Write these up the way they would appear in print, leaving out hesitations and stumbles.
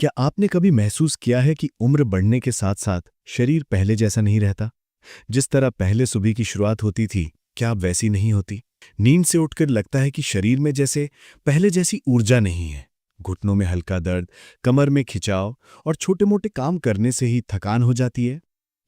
क्या आपने कभी महसूस किया है कि उम्र बढ़ने के साथ साथ शरीर पहले जैसा नहीं रहता? जिस तरह पहले सुबह की शुरुआत होती थी, क्या अब वैसी नहीं होती? नींद से उठकर लगता है कि शरीर में जैसे पहले जैसी ऊर्जा नहीं है। घुटनों में हल्का दर्द, कमर में खिंचाव और छोटे-मोटे काम करने से ही थकान हो जाती है।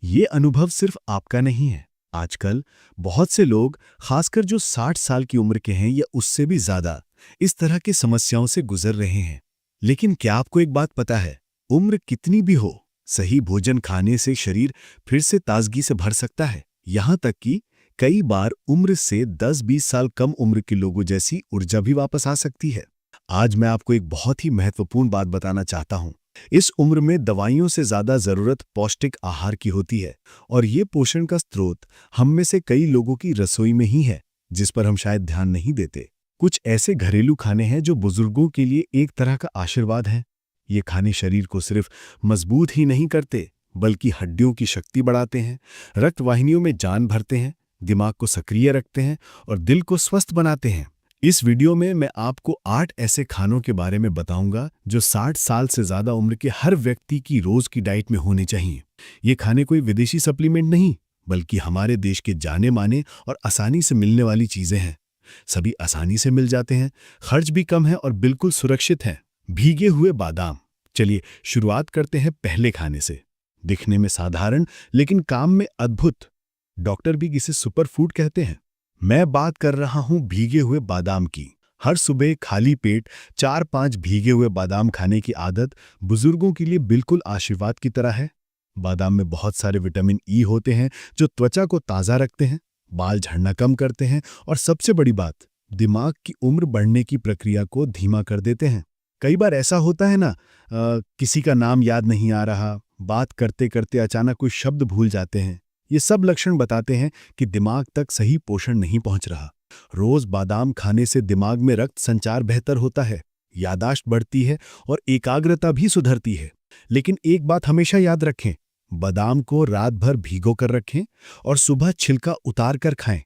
ये अनुभव सिर्फ आपका नहीं है। आजकल बहुत से लोग, खासकर जो 60 साल की उम्र के हैं या उससे भी ज्यादा, इस तरह की समस्याओं से गुजर रहे हैं। लेकिन क्या आपको एक बात पता है? उम्र कितनी भी हो, सही भोजन खाने से शरीर फिर से ताजगी से भर सकता है। यहां तक कि कई बार उम्र से 10-20 साल कम उम्र के लोगों जैसी ऊर्जा भी वापस आ सकती है। आज मैं आपको एक बहुत ही महत्वपूर्ण बात बताना चाहता हूं। इस उम्र में दवाइयों से ज्यादा जरूरत पौष्टिक आहार की होती है, और ये पोषण का स्रोत हम में से कई लोगों की रसोई में ही है, जिस पर हम शायद ध्यान नहीं देते। कुछ ऐसे घरेलू खाने हैं जो बुजुर्गों के लिए एक तरह का आशीर्वाद है। ये खाने शरीर को सिर्फ मजबूत ही नहीं करते, बल्कि हड्डियों की शक्ति बढ़ाते हैं, रक्त वाहिनियों में जान भरते हैं, दिमाग को सक्रिय रखते हैं और दिल को स्वस्थ बनाते हैं। इस वीडियो में मैं आपको 8 ऐसे खानों के बारे में बताऊंगा जो 60 साल से ज्यादा उम्र के हर व्यक्ति की रोज की डाइट में होने चाहिए। ये खाने कोई विदेशी सप्लीमेंट नहीं, बल्कि हमारे देश के जाने माने और आसानी से मिलने वाली चीजें हैं। सभी आसानी से मिल जाते हैं, खर्च भी कम है और बिल्कुल सुरक्षित हैं। भीगे हुए बादाम। चलिए शुरुआत करते हैं पहले खाने से। दिखने में साधारण लेकिन काम में अद्भुत। डॉक्टर भी इसे सुपर फूड कहते हैं। मैं बात कर रहा हूं भीगे हुए बादाम की। हर सुबह खाली पेट 4-5 भीगे हुए बादाम खाने की आदत बुजुर्गों के लिए बिल्कुल आशीर्वाद की तरह है। बादाम में बहुत सारे विटामिन ई होते हैं जो त्वचा को ताज़ा रखते हैं, बाल झड़ना कम करते हैं और सबसे बड़ी बात, दिमाग की उम्र बढ़ने की प्रक्रिया को धीमा कर देते हैं। कई बार ऐसा होता है ना, किसी का नाम याद नहीं आ रहा, बात करते करते अचानक कोई शब्द भूल जाते हैं। ये सब लक्षण बताते हैं कि दिमाग तक सही पोषण नहीं पहुंच रहा। रोज बादाम खाने से दिमाग में रक्त संचार बेहतर होता है, याददाश्त बढ़ती है और एकाग्रता भी सुधरती है। लेकिन एक बात हमेशा याद रखें, बादाम को रात भर भिगो कर रखें और सुबह छिलका उतार कर खाएं।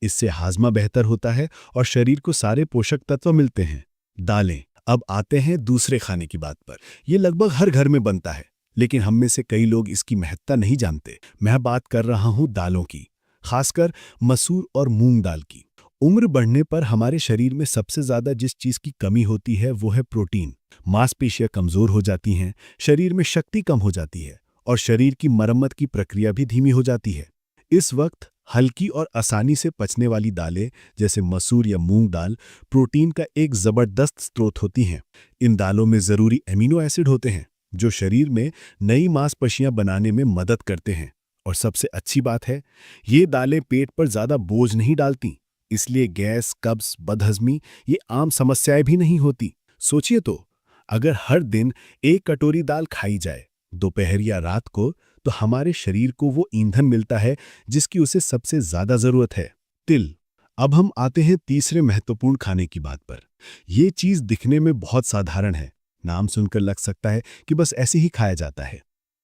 इससे हाजमा बेहतर होता है और शरीर को सारे पोषक तत्व मिलते हैं। दालें। अब आते हैं दूसरे खाने की बात पर। ये लगभग हर घर में बनता है, लेकिन हम में से कई लोग इसकी महत्ता नहीं जानते। मैं बात कर रहा हूं दालों की, खासकर मसूर और मूंग दाल की। उम्र बढ़ने पर हमारे शरीर में सबसे ज्यादा जिस चीज की कमी होती है वो है प्रोटीन। मांसपेशियां कमजोर हो जाती हैं, शरीर में शक्ति कम हो जाती है और शरीर की मरम्मत की प्रक्रिया भी धीमी हो जाती है। इस वक्त हल्की और आसानी से पचने वाली दालें जैसे मसूर या मूंग दाल प्रोटीन का एक जबरदस्त स्रोत होती हैं। इन दालों में जरूरी एमिनो एसिड होते हैं जो शरीर में नई मांसपेशियां बनाने में मदद करते हैं। और सबसे अच्छी बात है, ये दालें पेट पर ज्यादा बोझ नहीं डालती, इसलिए गैस, कब्ज, बदहजमी ये आम समस्याएं भी नहीं होती। सोचिए तो, अगर हर दिन एक कटोरी दाल खाई जाए, दोपहर या रात को, तो हमारे शरीर को वो ईंधन मिलता है जिसकी उसे सबसे ज्यादा जरूरत है, तिल। अब हम आते हैं तीसरे महत्वपूर्ण खाने की बात पर। ये चीज दिखने में बहुत साधारण है, नाम सुनकर लग सकता है कि बस ऐसे ही खाया जाता है,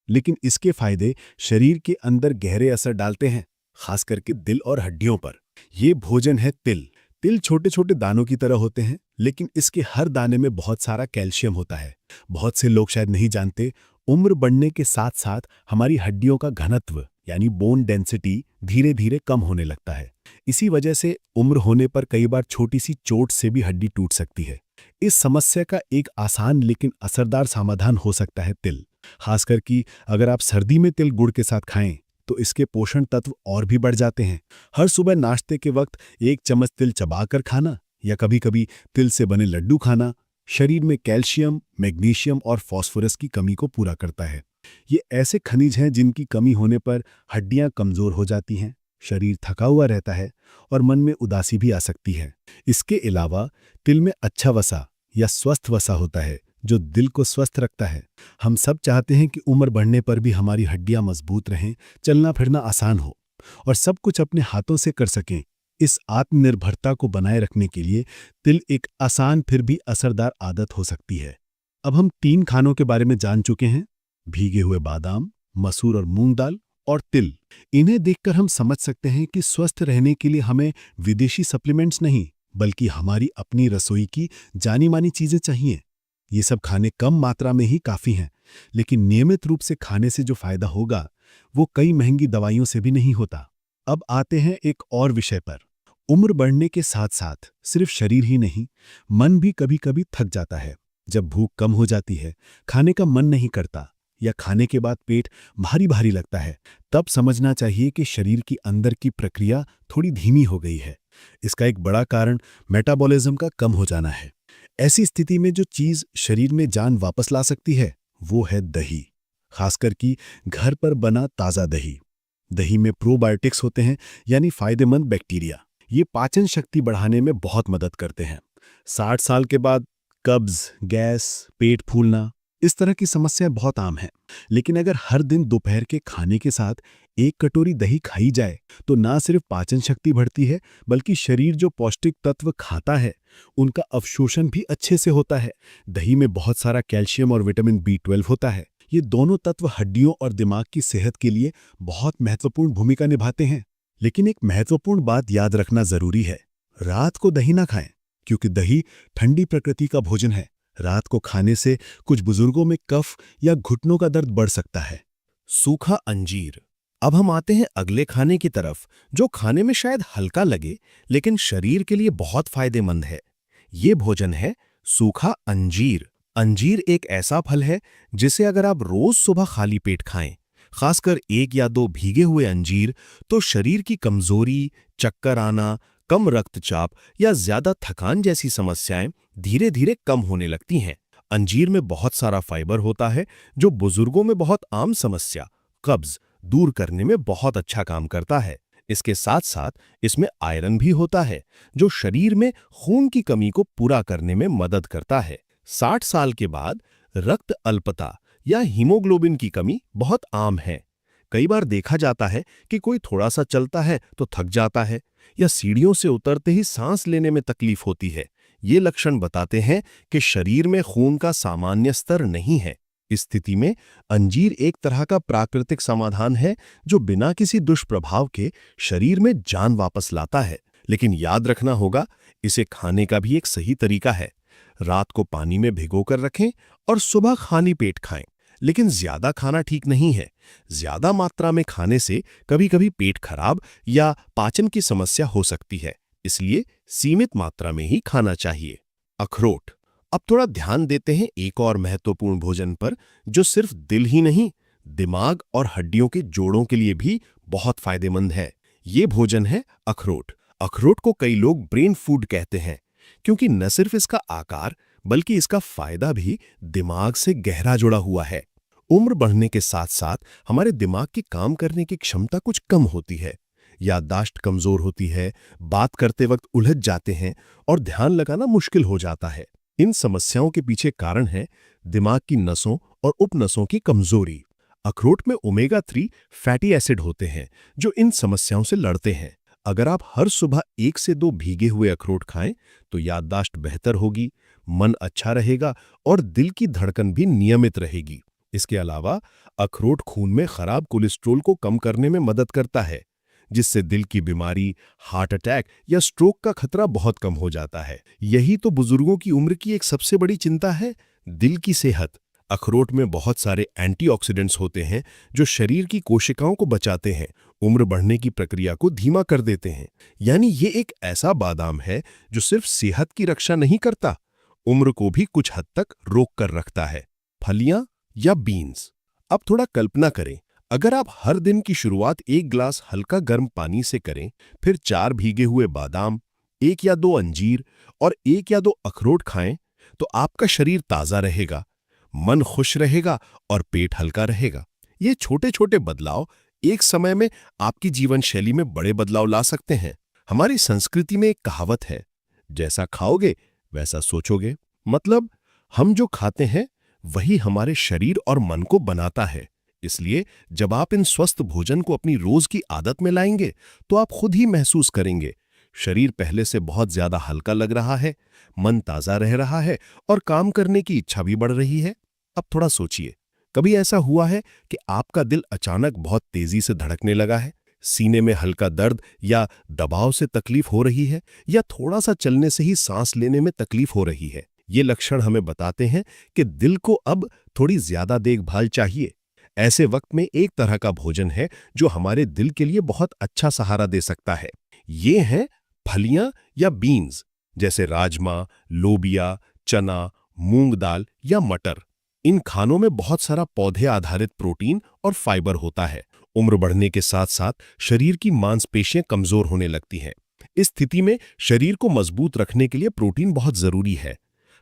लेकिन इसके फायदे शरीर के अंदर गहरे असर डालते हैं, खास करके दिल और हड्डियों पर। ये भोजन है तिल। तिल छोटे छोटे दानों की तरह होते हैं, लेकिन इसके हर दाने में बहुत सारा कैल्शियम होता है। बहुत से लोग शायद नहीं जानते, उम्र बढ़ने के साथ साथ हमारी हड्डियों का घनत्व यानी बोन डेंसिटी धीरे धीरे कम होने लगता है। इसी वजह से उम्र होने पर कई बार छोटी सी चोट से भी हड्डी टूट सकती है। इस समस्या का एक आसान लेकिन असरदार समाधान हो सकता है तिल। खासकर कि अगर आप सर्दी में तिल गुड़ के साथ खाएं तो इसके पोषण तत्व और भी बढ़ जाते हैं। हर सुबह नाश्ते के वक्त 1 चम्मच तिल चबाकर खाना या कभी कभी तिल से बने लड्डू खाना शरीर में कैल्शियम, मैग्नीशियम और फास्फोरस की कमी को पूरा करता है। ये ऐसे खनिज हैं जिनकी कमी होने पर हड्डियां कमजोर हो जाती हैं, शरीर थका हुआ रहता है और मन में उदासी भी आ सकती है। इसके अलावा तिल में अच्छा वसा या स्वस्थ वसा होता है जो दिल को स्वस्थ रखता है। हम सब चाहते हैं कि उम्र बढ़ने पर भी हमारी हड्डियां मजबूत रहें, चलना फिरना आसान हो और सब कुछ अपने हाथों से कर सकें। इस आत्मनिर्भरता को बनाए रखने के लिए तिल एक आसान फिर भी असरदार आदत हो सकती है। अब हम 3 खानों के बारे में जान चुके हैं, भीगे हुए बादाम, मसूर और मूंग दाल और तिल। इन्हें देखकर हम समझ सकते हैं कि स्वस्थ रहने के लिए हमें विदेशी सप्लीमेंट्स नहीं, बल्कि हमारी अपनी रसोई की जानी मानी चीजें चाहिए। ये सब खाने कम मात्रा में ही काफ़ी हैं, लेकिन नियमित रूप से खाने से जो फायदा होगा वो कई महंगी दवाइयों से भी नहीं होता। अब आते हैं एक और विषय पर। उम्र बढ़ने के साथ साथ सिर्फ शरीर ही नहीं, मन भी कभी कभी थक जाता है। जब भूख कम हो जाती है, खाने का मन नहीं करता या खाने के बाद पेट भारी भारी लगता है, तब समझना चाहिए कि शरीर की अंदर की प्रक्रिया थोड़ी धीमी हो गई है। इसका एक बड़ा कारण मेटाबॉलिज्म का कम हो जाना है। ऐसी स्थिति में जो चीज़ शरीर में जान वापस ला सकती है वो है दही, खासकर कि घर पर बना ताज़ा दही। दही में प्रोबायोटिक्स होते हैं, यानी फायदेमंद बैक्टीरिया। ये पाचन शक्ति बढ़ाने में बहुत मदद करते हैं। 60 साल के बाद कब्ज, गैस, पेट फूलना, इस तरह की समस्याएं बहुत आम हैं। लेकिन अगर हर दिन दोपहर के खाने के साथ एक कटोरी दही खाई जाए तो ना सिर्फ पाचन शक्ति बढ़ती है, बल्कि शरीर जो पौष्टिक तत्व खाता है उनका अवशोषण भी अच्छे से होता है। दही में बहुत सारा कैल्शियम और विटामिन B12 होता है। ये दोनों तत्व हड्डियों और दिमाग की सेहत के लिए बहुत महत्वपूर्ण भूमिका निभाते हैं। लेकिन एक महत्वपूर्ण बात याद रखना जरूरी है, रात को दही ना खाएं, क्योंकि दही ठंडी प्रकृति का भोजन है। रात को खाने से कुछ बुजुर्गों में कफ या घुटनों का दर्द बढ़ सकता है। सूखा अंजीर। अब हम आते हैं अगले खाने की तरफ, जो खाने में शायद हल्का लगे लेकिन शरीर के लिए बहुत फायदेमंद है। ये भोजन है सूखा अंजीर। अंजीर एक ऐसा फल है जिसे अगर आप रोज सुबह खाली पेट खाएं, खासकर 1 या 2 भीगे हुए अंजीर, तो शरीर की कमजोरी, चक्कर आना, कम रक्तचाप या ज्यादा थकान जैसी समस्याएं धीरे धीरे कम होने लगती हैं। अंजीर में बहुत सारा फाइबर होता है जो बुजुर्गों में बहुत आम समस्या कब्ज दूर करने में बहुत अच्छा काम करता है। इसके साथ साथ इसमें आयरन भी होता है जो शरीर में खून की कमी को पूरा करने में मदद करता है। 60 साल के बाद रक्त अल्पता या हीमोग्लोबिन की कमी बहुत आम है। कई बार देखा जाता है कि कोई थोड़ा सा चलता है तो थक जाता है या सीढ़ियों से उतरते ही सांस लेने में तकलीफ होती है। ये लक्षण बताते हैं कि शरीर में खून का सामान्य स्तर नहीं है। इस स्थिति में अंजीर एक तरह का प्राकृतिक समाधान है जो बिना किसी दुष्प्रभाव के शरीर में जान वापस लाता है। लेकिन याद रखना होगा, इसे खाने का भी एक सही तरीका है। रात को पानी में भिगोकर रखें और सुबह खाली पेट खाएं। लेकिन ज्यादा खाना ठीक नहीं है। ज्यादा मात्रा में खाने से कभी कभी पेट खराब या पाचन की समस्या हो सकती है, इसलिए सीमित मात्रा में ही खाना चाहिए। अखरोट। अब थोड़ा ध्यान देते हैं एक और महत्वपूर्ण भोजन पर जो सिर्फ दिल ही नहीं, दिमाग और हड्डियों के जोड़ों के लिए भी बहुत फायदेमंद है। ये भोजन है अखरोट। अखरोट को कई लोग ब्रेन फूड कहते हैं क्योंकि न सिर्फ इसका आकार बल्कि इसका फायदा भी दिमाग से गहरा जुड़ा हुआ है। उम्र बढ़ने के साथ साथ हमारे दिमाग की काम करने की क्षमता कुछ कम होती है, याददाश्त कमजोर होती है, बात करते वक्त उलझ जाते हैं और ध्यान लगाना मुश्किल हो जाता है। इन समस्याओं के पीछे कारण है दिमाग की नसों और उपनसों की कमजोरी। अखरोट में ओमेगा 3 फैटी एसिड होते हैं जो इन समस्याओं से लड़ते हैं। अगर आप हर सुबह 1 से 2 भीगे हुए अखरोट खाएं तो याददाश्त बेहतर होगी, मन अच्छा रहेगा और दिल की धड़कन भी नियमित रहेगी। इसके अलावा अखरोट खून में खराब कोलेस्ट्रॉल को कम करने में मदद करता है, जिससे दिल की बीमारी, हार्ट अटैक या स्ट्रोक का खतरा बहुत कम हो जाता है। यही तो बुजुर्गों की उम्र की एक सबसे बड़ी चिंता है, दिल की सेहत। अखरोट में बहुत सारे एंटीऑक्सीडेंट्स होते हैं जो शरीर की कोशिकाओं को बचाते हैं, उम्र बढ़ने की प्रक्रिया को धीमा कर देते हैं। यानी ये एक ऐसा बादाम है जो सिर्फ सेहत की रक्षा नहीं करता, उम्र को भी कुछ हद तक रोक कर रखता है। फलियां या बीन्स। अब थोड़ा कल्पना करें, अगर आप हर दिन की शुरुआत 1 गिलास हल्का गर्म पानी से करें, फिर 4 भीगे हुए बादाम, 1 या 2 अंजीर और 1 या 2 अखरोट खाएं, तो आपका शरीर ताजा रहेगा, मन खुश रहेगा और पेट हल्का रहेगा। ये छोटे छोटे बदलाव एक समय में आपकी जीवन शैली में बड़े बदलाव ला सकते हैं। हमारी संस्कृति में एक कहावत है, जैसा खाओगे वैसा सोचोगे। मतलब हम जो खाते हैं वही हमारे शरीर और मन को बनाता है। इसलिए जब आप इन स्वस्थ भोजन को अपनी रोज की आदत में लाएंगे तो आप खुद ही महसूस करेंगे, शरीर पहले से बहुत ज्यादा हल्का लग रहा है, मन ताजा रह रहा है और काम करने की इच्छा भी बढ़ रही है। अब थोड़ा सोचिए, कभी ऐसा हुआ है कि आपका दिल अचानक बहुत तेजी से धड़कने लगा है, सीने में हल्का दर्द या दबाव से तकलीफ हो रही है, या थोड़ा सा चलने से ही सांस लेने में तकलीफ हो रही है? ये लक्षण हमें बताते हैं कि दिल को अब थोड़ी ज्यादा देखभाल चाहिए। ऐसे वक्त में एक तरह का भोजन है जो हमारे दिल के लिए बहुत अच्छा सहारा दे सकता है। ये हैं फलियां या बीन्स, जैसे राजमा, लोबिया, चना, मूंग दाल या मटर। इन खानों में बहुत सारा पौधे आधारित प्रोटीन और फाइबर होता है। उम्र बढ़ने के साथ साथ शरीर की मांसपेशियां कमजोर होने लगती हैं। इस स्थिति में शरीर को मजबूत रखने के लिए प्रोटीन बहुत जरूरी है।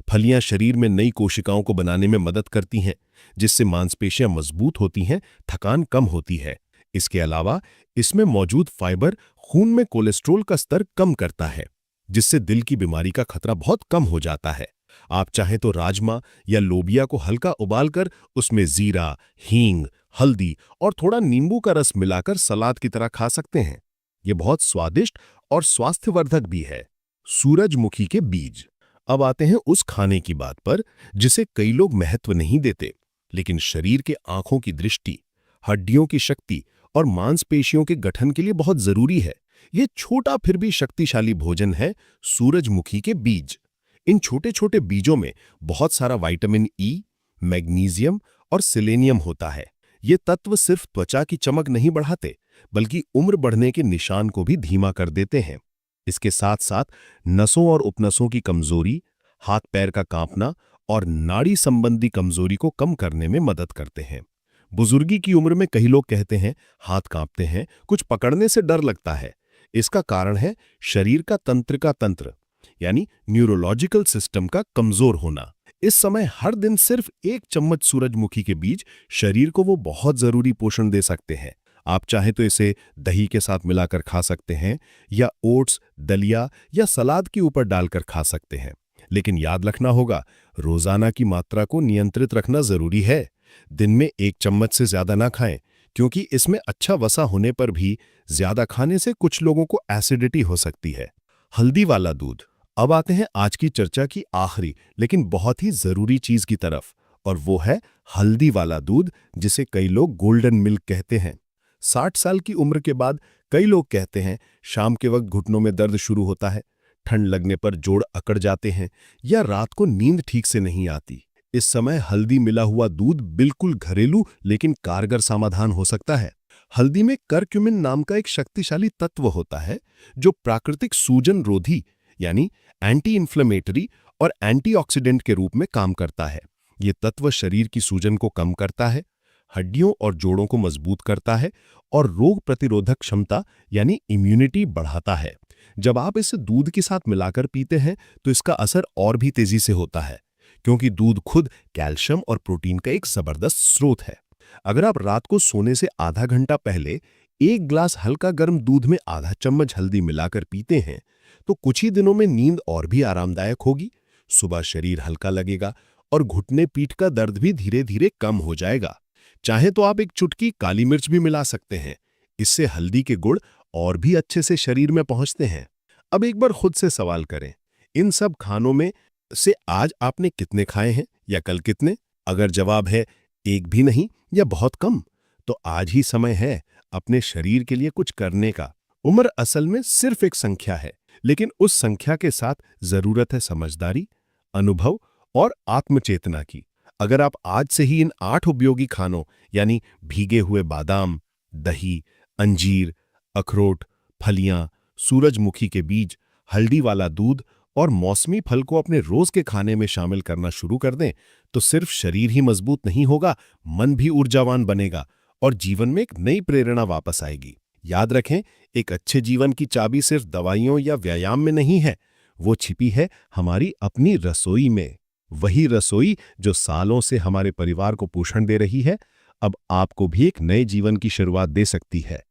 फलियां शरीर में नई कोशिकाओं को बनाने में मदद करती हैं, जिससे मांसपेशियां मजबूत होती हैं, थकान कम होती है। इसके अलावा इसमें मौजूद फाइबर खून में कोलेस्ट्रॉल का स्तर कम करता है, जिससे दिल की बीमारी का खतरा बहुत कम हो जाता है। आप चाहें तो राजमा या लोबिया को हल्का उबालकर उसमें जीरा, हींग, हल्दी और थोड़ा नींबू का रस मिलाकर सलाद की तरह खा सकते हैं। ये बहुत स्वादिष्ट और स्वास्थ्यवर्धक भी है। सूरजमुखी के बीज। अब आते हैं उस खाने की बात पर जिसे कई लोग महत्व नहीं देते, लेकिन शरीर के आंखों की दृष्टि, हड्डियों की शक्ति और मांसपेशियों के गठन के लिए बहुत जरूरी है। यह छोटा फिर भी शक्तिशाली भोजन है सूरजमुखी के बीज। इन छोटे छोटे बीजों में बहुत सारा विटामिन ई, मैग्नीशियम और सेलेनियम होता है। ये तत्व सिर्फ त्वचा की चमक नहीं बढ़ाते, बल्कि उम्र बढ़ने के निशान को भी धीमा कर देते हैं। इसके साथ साथ नसों और उपनसों की कमजोरी, हाथ पैर का कांपना और नाड़ी संबंधी कमजोरी को कम करने में मदद करते हैं। बुजुर्गी की उम्र में कई लोग कहते हैं हाथ कांपते हैं, कुछ पकड़ने से डर लगता है। इसका कारण है शरीर का तंत्रिका तंत्र यानी न्यूरोलॉजिकल सिस्टम का कमजोर होना। इस समय हर दिन सिर्फ 1 चम्मच सूरजमुखी के बीज शरीर को वो बहुत जरूरी पोषण दे सकते हैं। आप चाहे तो इसे दही के साथ मिलाकर खा सकते हैं या ओट्स, दलिया या सलाद के ऊपर डालकर खा सकते हैं। लेकिन याद रखना होगा, रोजाना की मात्रा को नियंत्रित रखना जरूरी है। दिन में 1 चम्मच से ज्यादा ना खाएं, क्योंकि इसमें अच्छा वसा होने पर भी ज्यादा खाने से कुछ लोगों को एसिडिटी हो सकती है। हल्दी वाला दूध। अब आते हैं आज की चर्चा की आखिरी लेकिन बहुत ही जरूरी चीज की तरफ, और वो है हल्दी वाला दूध, जिसे कई लोग गोल्डन मिल्क कहते हैं। 60 साल की उम्र के बाद कई लोग कहते हैं शाम के वक्त घुटनों में दर्द शुरू होता है, ठंड लगने पर जोड़ अकड़ जाते हैं या रात को नींद ठीक से नहीं आती। इस समय हल्दी मिला हुआ दूध बिल्कुल घरेलू लेकिन कारगर समाधान हो सकता है। हल्दी में करक्यूमिन नाम का एक शक्तिशाली तत्व होता है जो प्राकृतिक सूजन रोधी यानी एंटी इन्फ्लेमेटरी और एंटीऑक्सीडेंट के रूप में काम करता है। ये तत्व शरीर की सूजन को कम करता है, हड्डियों और जोड़ों को मजबूत करता है और रोग प्रतिरोधक क्षमता यानी इम्यूनिटी बढ़ाता है। जब आप इसे दूध के साथ मिलाकर पीते हैं तो इसका असर और भी तेजी से होता है, क्योंकि दूध खुद कैल्शियम और प्रोटीन का एक जबरदस्त स्रोत है। अगर आप रात को सोने से आधा घंटा पहले 1 ग्लास हल्का गर्म दूध में आधा चम्मच हल्दी मिलाकर पीते हैं तो कुछ ही दिनों में नींद और भी आरामदायक होगी। सुबह शरीर हल्का लगेगा और घुटने पीठ का दर्द भी धीरे धीरे कम हो जाएगा। चाहे तो आप एक चुटकी काली मिर्च भी मिला सकते हैं। इससे हल्दी के गुण और भी अच्छे से शरीर में पहुंचते हैं। अब एक बार खुद से सवाल करें, इन सब खानों में से आज आपने कितने खाए हैं या कल कितने? अगर जवाब है एक भी नहीं या बहुत कम, तो आज ही समय है अपने शरीर के लिए कुछ करने का। उम्र असल में सिर्फ एक संख्या है, लेकिन उस संख्या के साथ जरूरत है समझदारी, अनुभव और आत्मचेतना की। अगर आप आज से ही इन 8 उपयोगी खानों यानी भीगे हुए बादाम, दही, अंजीर, अखरोट, फलियां, सूरजमुखी के बीज, हल्दी वाला दूध और मौसमी फल को अपने रोज के खाने में शामिल करना शुरू कर दें, तो सिर्फ शरीर ही मजबूत नहीं होगा, मन भी ऊर्जावान बनेगा और जीवन में एक नई प्रेरणा वापस आएगी। याद रखें, एक अच्छे जीवन की चाबी सिर्फ दवाइयों या व्यायाम में नहीं है, वो छिपी है हमारी अपनी रसोई में। वही रसोई जो सालों से हमारे परिवार को पोषण दे रही है, अब आपको भी एक नए जीवन की शुरुआत दे सकती है।